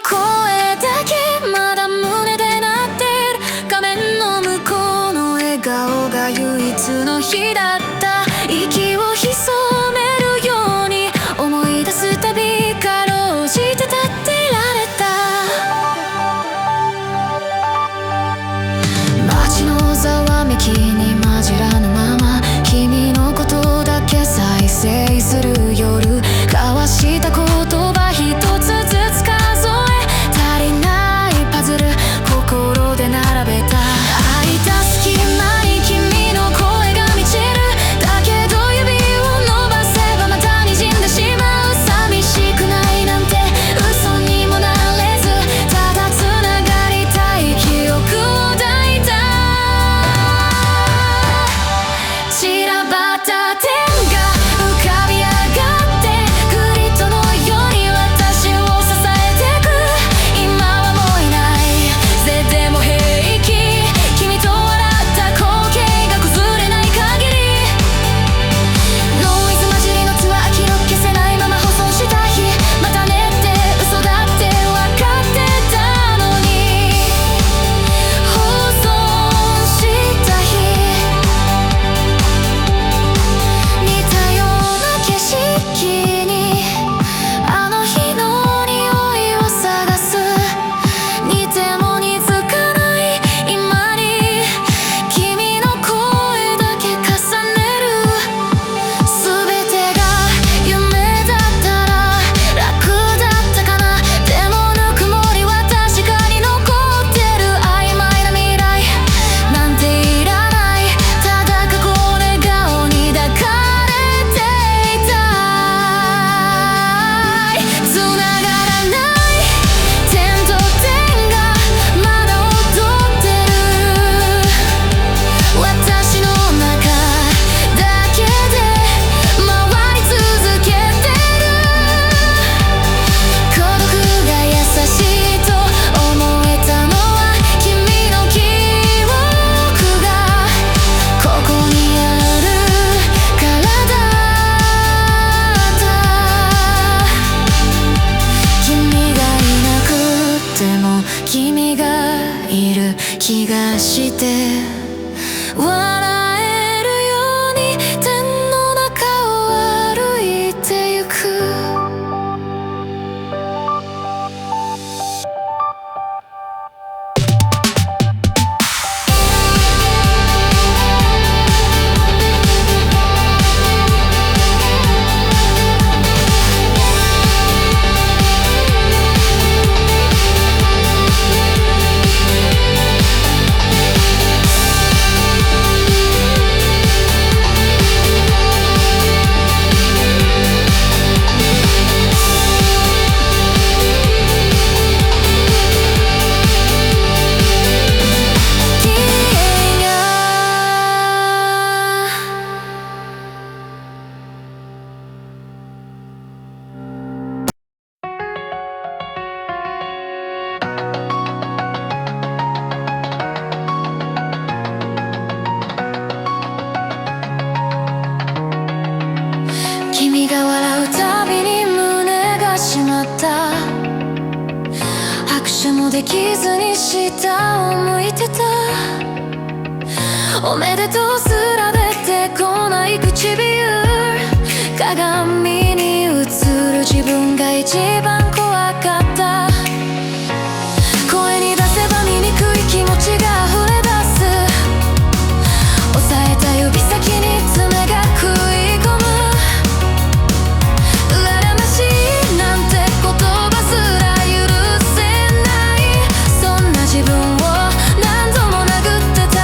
声だけまだ胸で鳴ってる。画面の向こうの笑顔が唯一の日だった。息を潜めるように思い出すたびかろうじて立ってられた。街のざわめきに混じらぬまま君のことだけ再生する夜。交わした言葉一つずつ数え足りないパズル心で並べた。空いた隙間に君の声が満ちる。だけど指を伸ばせばまた滲んでしまう。寂しくないなんて嘘にもなれず、ただ繋がりたい記憶を抱いた。散らばった点が浮かび上がってグリッドのように私を支えてく。今はもういないぜでも平気。君と笑った光景が崩れない限り。ノイズ混じりのツアー記録消せないまま放送した日。またねって嘘だって分かってたのに。放送した日似たような景色にあの日の匂いを探す。似ても似つかない今に君の声だけ重ねる。全てが夢だったら楽だったかな。でもぬくもりは確かに残ってる。曖昧な未来なんていらない。ただ過去笑顔に抱かれていたい。繋がらない点と点がまだ踊ってる。私の中だけで回り続けてる。孤独が優しいと思えたのは君の記憶がここにあるからだった。君がいなくても君がいる気がして笑えるように点の中を歩いてゆく。君が笑うたびに胸が締まった。拍手もできずに下を向いてた。おめでとうすら出てこない唇。鏡に映る自分が一番怖かった。声に出せば醜い気持ちが溢れ出す。押さえた指先に爪が食い込む。羨ましいなんて言葉すら許せない。そんな自分を何度も殴ってた。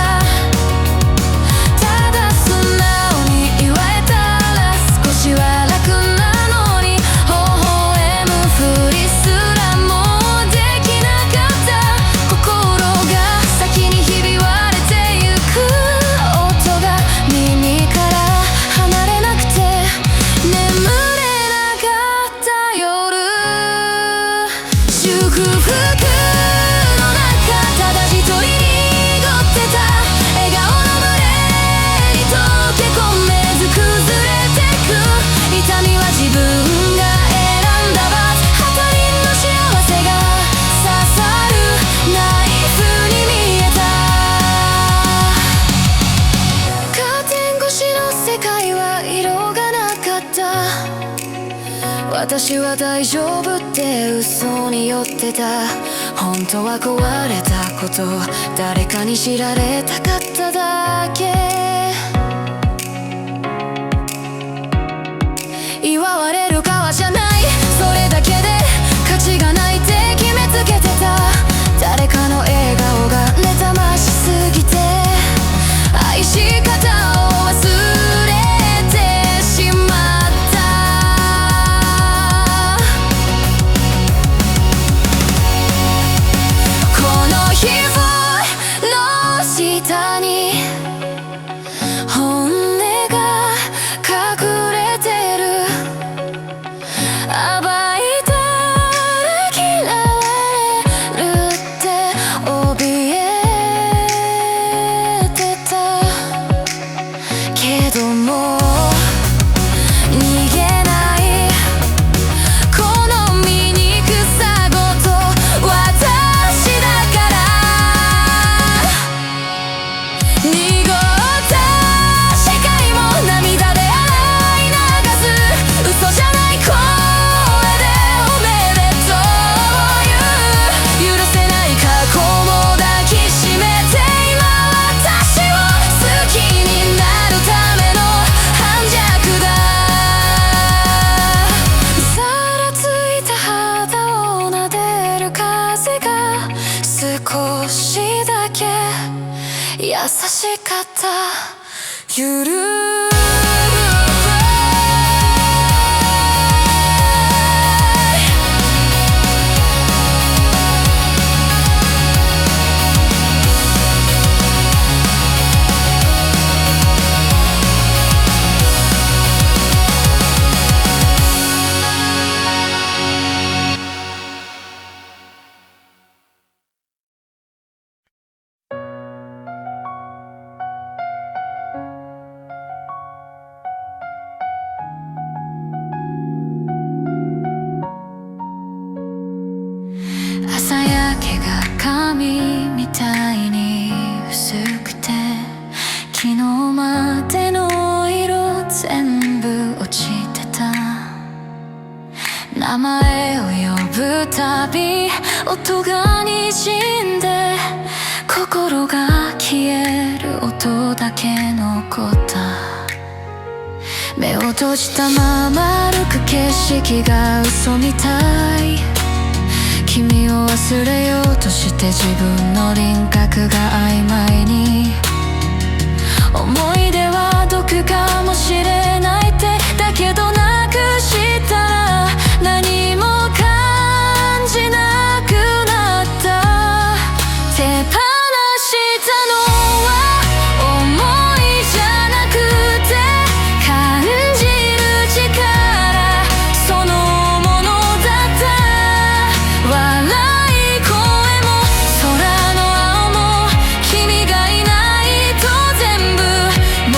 ただ素直に言われたら少しは楽なのに。微笑むふ私は大丈夫って嘘に酔ってた。本当は壊れたこと、誰かに知られたかっただけ。祝われる側じゃない、それだけで価値がないって決めつけてた。誰かの笑顔が妬ましすぎて、愛し方を忘れてしまった。この皮膚の下に本音が隠れてる。暴いたら嫌われるって怯えてたけども逃げない。この醜さごと私だから。濁った視界も涙で洗い流す。嘘じゃない声でおめでとう言う。許せない過去も抱きしめて、今私を好きになるための反逆だ。ざらついた肌を撫でる風が少しだけ優しかった。ゆる朝焼けが髪みたいに薄くて、昨日までの色全部落ちてた。名前を呼ぶたび音が滲んで、心が消える音だけ残った。目を閉じたまま歩く景色が嘘みたい。君を忘れようとして自分の輪郭が曖昧に。思い出は毒かもしれないって、だけどなくしたら何も感じなくなった。手放したのは思いじゃなくて、感じる力そのものだった。笑い声も空の青も君がいないと全部モ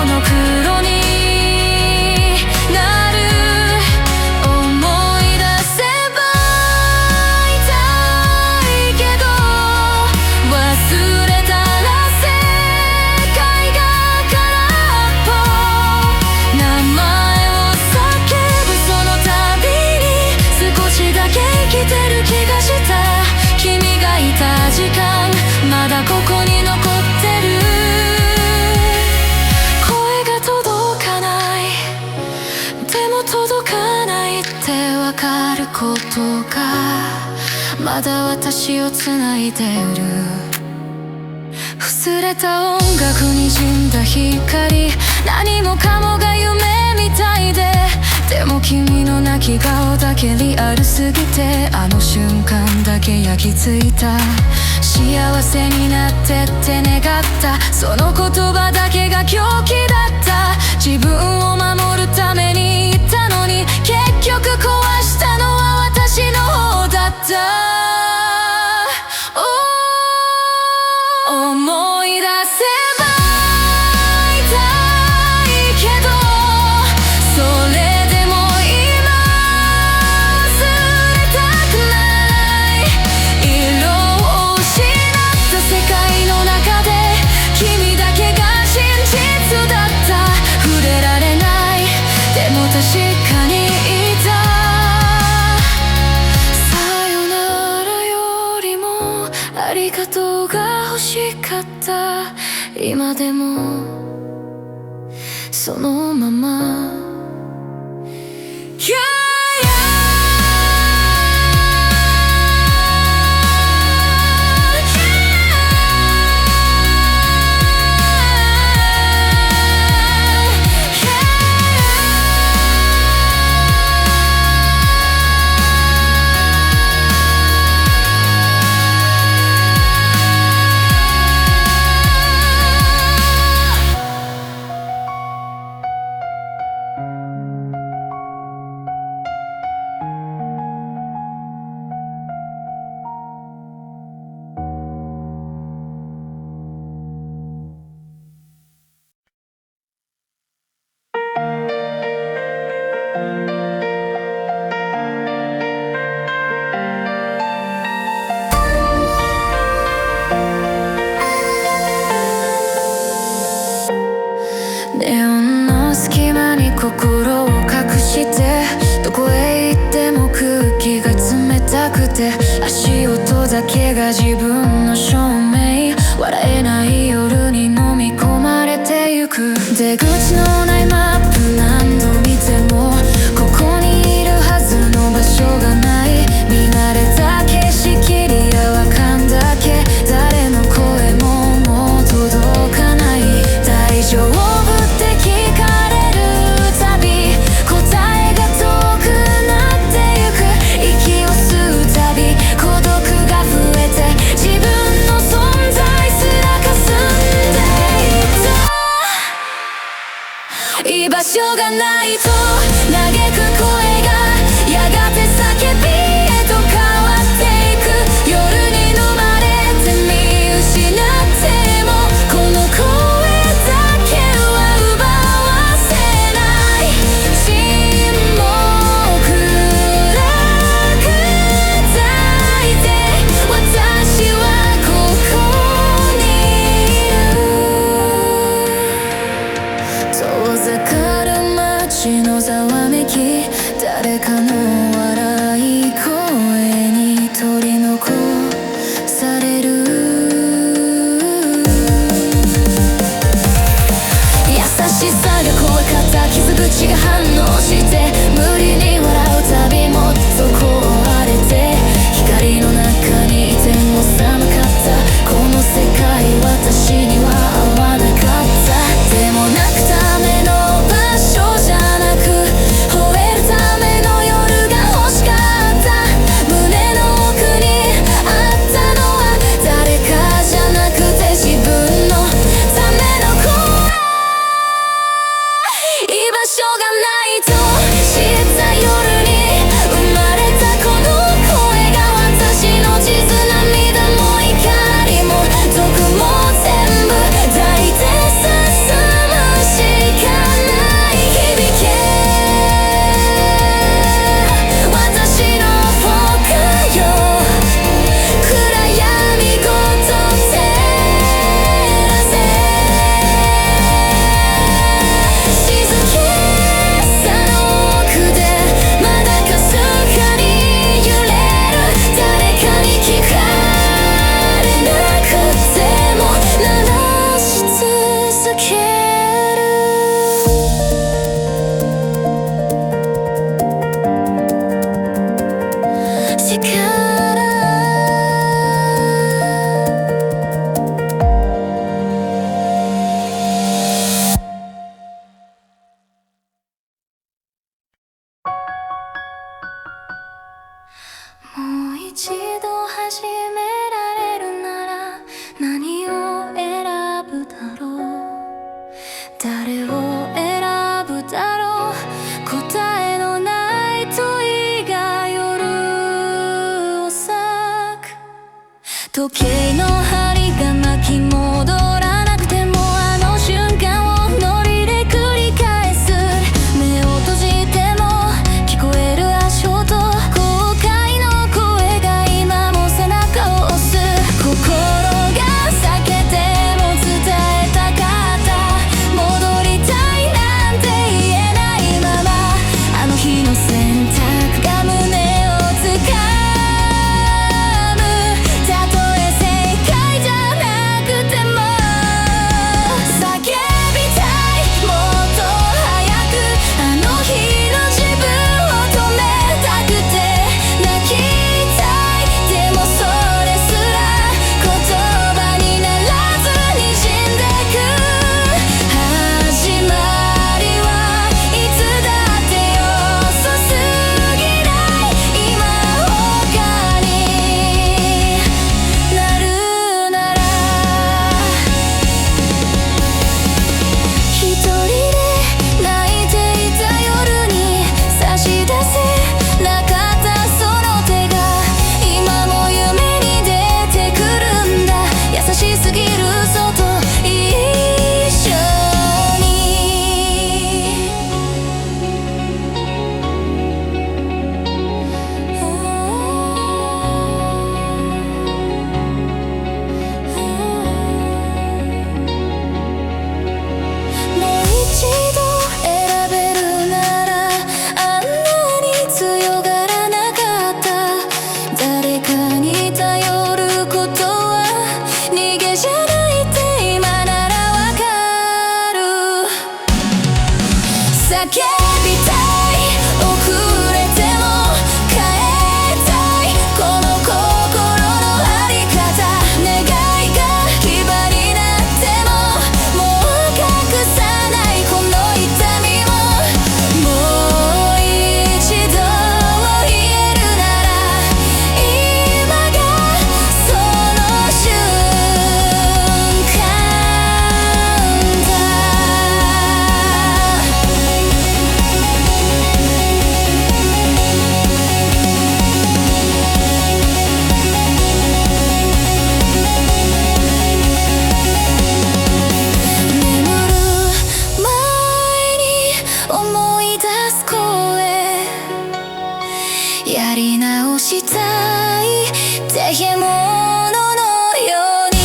ノクロになる。思い出せば痛いけど、忘れたら世界が空っぽ。名前を叫ぶその度に少しだけ生きてる気がした。君がいた時間まだここに残ってる。声が届かない、でも届かないってわかることがまだ私を繋いでる。薄れた音楽にじんだ光、何もかもが夢みたいで、でも君の泣き顔だけリアルすぎて、あの瞬間だけ焼き付いた。幸せになってって願った、その言葉だけが狂気だった。自分を守るために言ったのに、結局壊したのは私の方だった。思い出せば痛いけど、それでも今忘れたくない。色を失った世界の中で君だけが真実だった。触れられない、でも確かにいた。しかった今でもそのまま、ネオンの隙間に心を隠して、どこへ行っても空気が冷たくて、足音だけが自分の証明、笑えない夜に飲み込まれてゆく。出口のないマップ何度見ても、ここにいるはずの場所がない。見慣れた景色に違和感だけ、誰の声ももう届かない。大丈夫居場所がないと嘆く声がやがて叫びへと変わっていく。夜に飲まれて見失っても、この声だけは奪わせない。沈黙なく抱いて、私はここにいる。遠ざかる街のざわめき、誰かの笑い声に取り残される。優しさが怖かった傷口が反応して、無理に笑うたびもっと壊れて、光の中にいても寒かった。この世界私には合わなかった。でも泣くための場所じゃなく、吠えるための夜が欲しかった。胸の奥にあったのは誰かじゃなくて自分のための声。居場所がないと知った夜に生まれたこの声が、私の地図涙も怒りも毒も全部抱いて進むしかない。響け私の僕よ、暗闇ごと照らせ。静けさの奥でまだかすかに揺れる。誰かに聞かれなくても鳴らし続ける。もう一度始められるなら何を選ぶだろう。誰を選ぶだろう。答えのない問いが夜を裂く。時計の針が巻き戻らなくても、あの瞬間をノリで繰り返す。目を閉じても聞こえる足音、後悔の声が今も背中を押す。心が避けても伝えたかった。戻りたいなんて言えないまま、あの日の選択が胸を掴む。たとえ正解直したいっていうもののように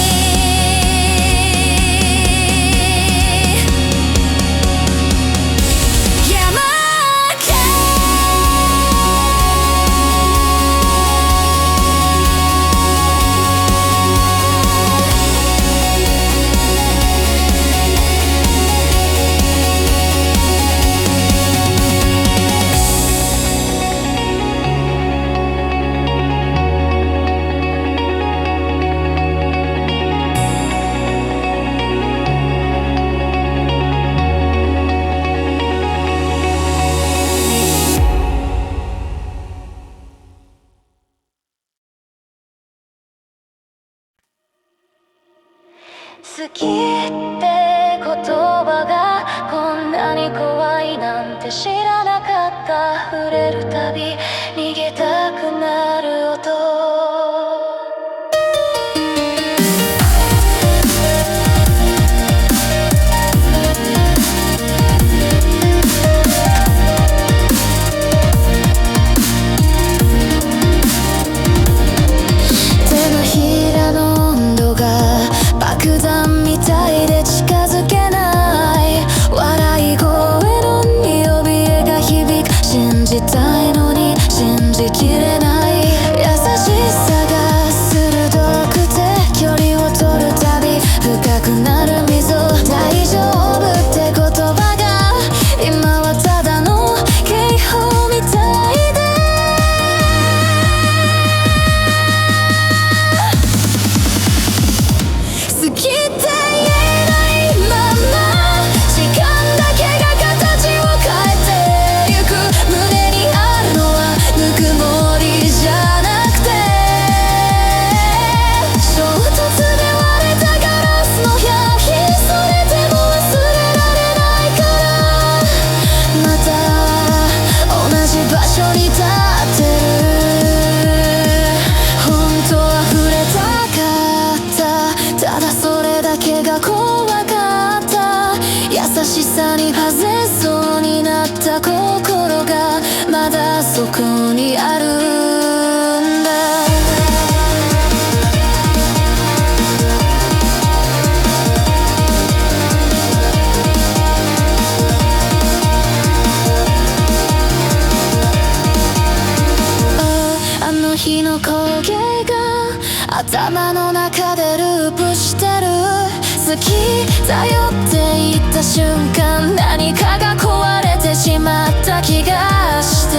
好きって言葉がこんなに怖いなんて知らなかった。触れるたび逃げたくなる音。手のひらの温度が爆弾みたいで近づけない。笑い声のに怯えが響く。信じたいのに信じきれない。優しさが鋭くて距離を取るたび深くなる溝。大丈夫って言葉が今はただの警報みたいで好きって言えないまま時間だけが形を変えてゆく。胸にあるのはぬくもりじゃなくて衝突で割れたガラスの破片。それでも忘れられないからまた同じ場所に立ってる。本当は触れたかった。ただそれだけが怖かった。優しさに外れそうになった心がまだそこにあるんだ。あの日の光景が頭の中でループしてる。好きだよって言った瞬間何かが壊れてしまった気がして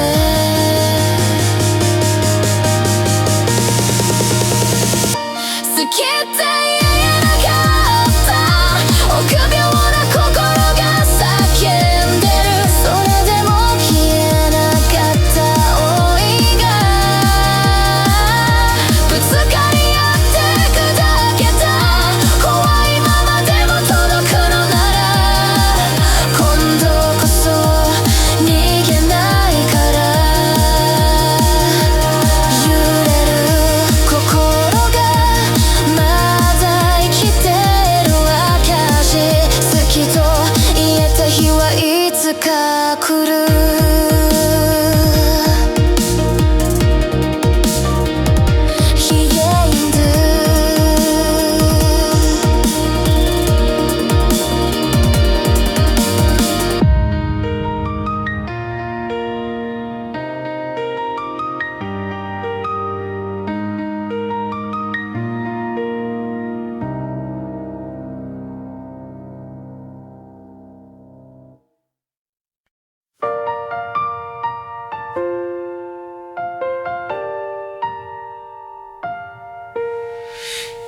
好きって言えなかった臆病な心が叫んでる。それでも消えなかった想いがぶつかり合って砕けた。怖いままでも届くのなら今度こそ逃げないから揺れる心がまだ生きてる証。好きと言えた日はいつか来る。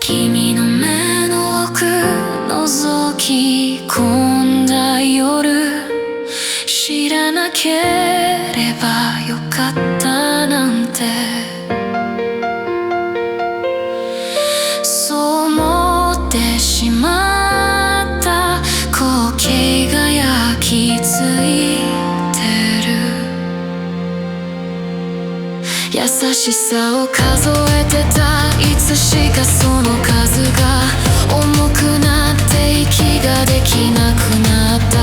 君の目の奥覗き込んだ夜知らなければよかったなんてそう思ってしまった光景が焼き付いてる。優しさを数えてたいつしかその数が重くなって息ができなくなった。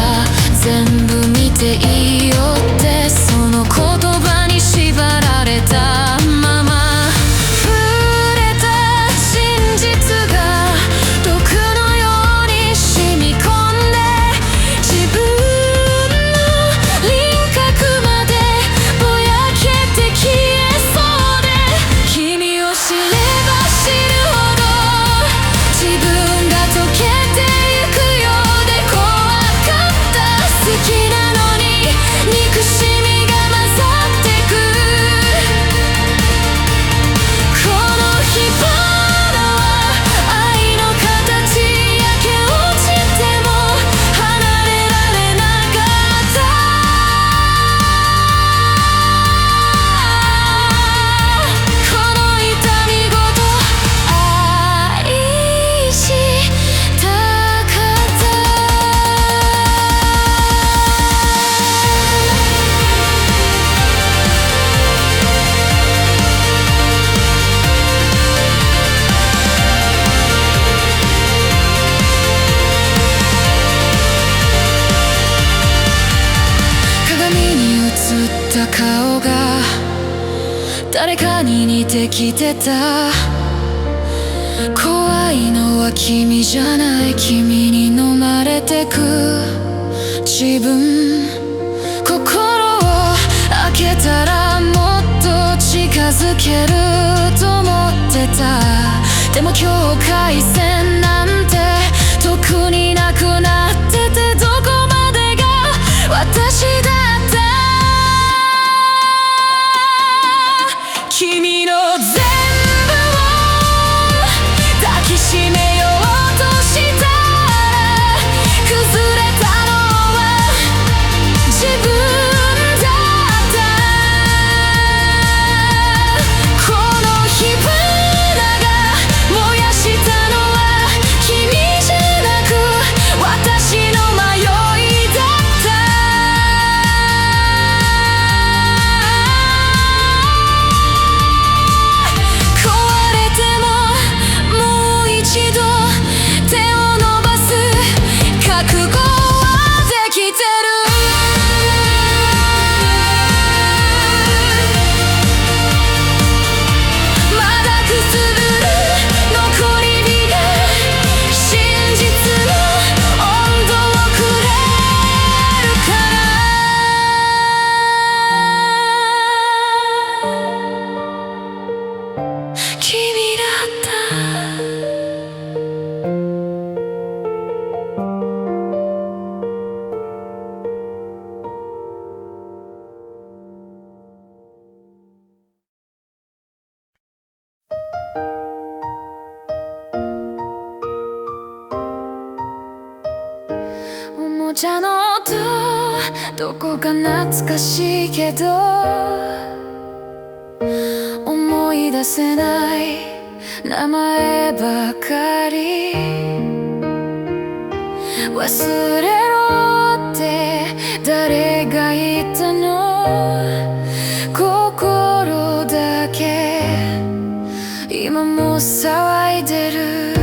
全部見ていいよってその言葉に縛られた。似てきてた。怖いのは君じゃない、君に飲まれてく自分。心を開けたらもっと近づけると思ってた。でも境界線なんて特になくなってて、どこまでが私だった。君の全部を抱きしめようとしたら、崩れたのは自分だった。この火花が燃やしたのは君じゃなく私の迷いだった。壊れてももう一度手を伸ばす覚悟はできてる。まだくすぶる残り火が真実の温度をくれるから。君だった。おもちゃの音、どこか懐かしいけど思い出せない名前ばかり。忘れろって誰が言ったの。心だけ今も騒いでる。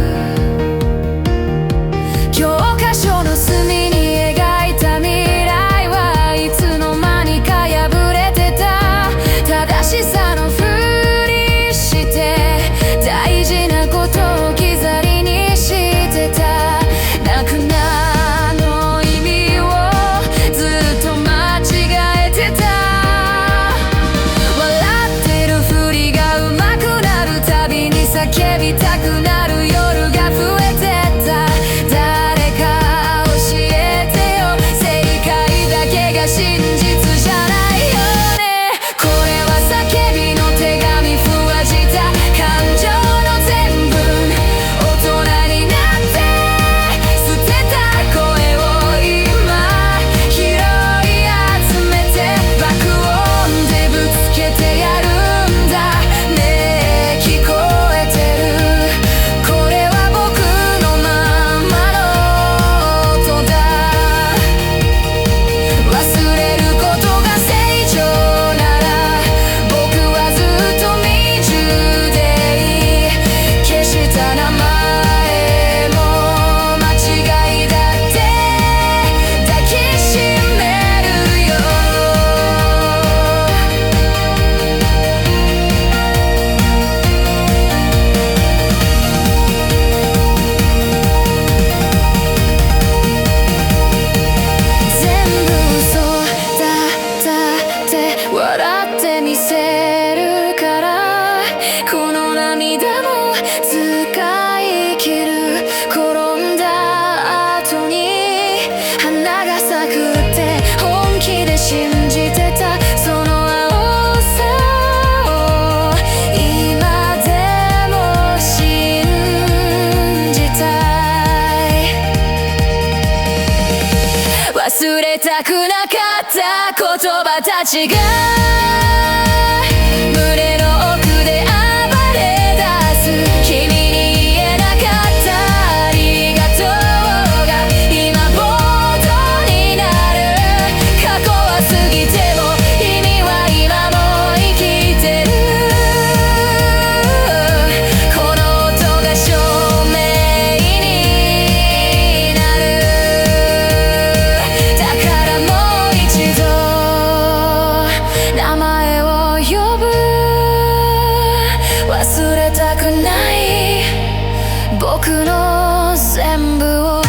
教科書の隅に描いた未来はいつの間にか破れてた。正しさのふりして大事なことを置き去りにしてた。泣くなの意味をずっと間違えてた。笑ってるふりが上手くなるたびに叫びたくなる夜が増えてった。誰か教えてよ、正解だけが真実じゃないよね。これは叫びの手紙、ふわした感情の全部。大人になって捨てた声を今拾い集めて爆音でぶつけてやるんだ。ねえ聞こえてる。これは僕のままの音だ。忘れることが正常なら僕はずっと未熟でいい。消した名前も間違いだって抱きしめるよ。全部嘘だったって笑ってみせるから。この涙も使い切る。転んだ後に花が咲くって本気で信じてた。その青さを今でも信じたい。忘れたくなかった言葉たちが胸の奥で暴れ出す。君に言えなかったありがとうが今ボードになる。過去は過ぎても君は今も生きてる。この音が証明になる。だからもう一度名前をたくない僕の全部を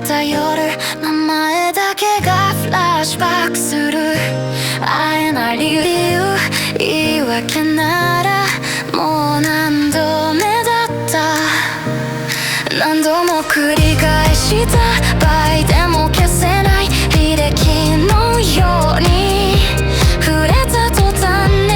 た夜名前だけがフラッシュバックする会えない理由言い訳ならもう何度目だった何度も繰り返した倍でも消せない履歴のように触れた途端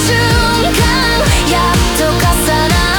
瞬間やっと重な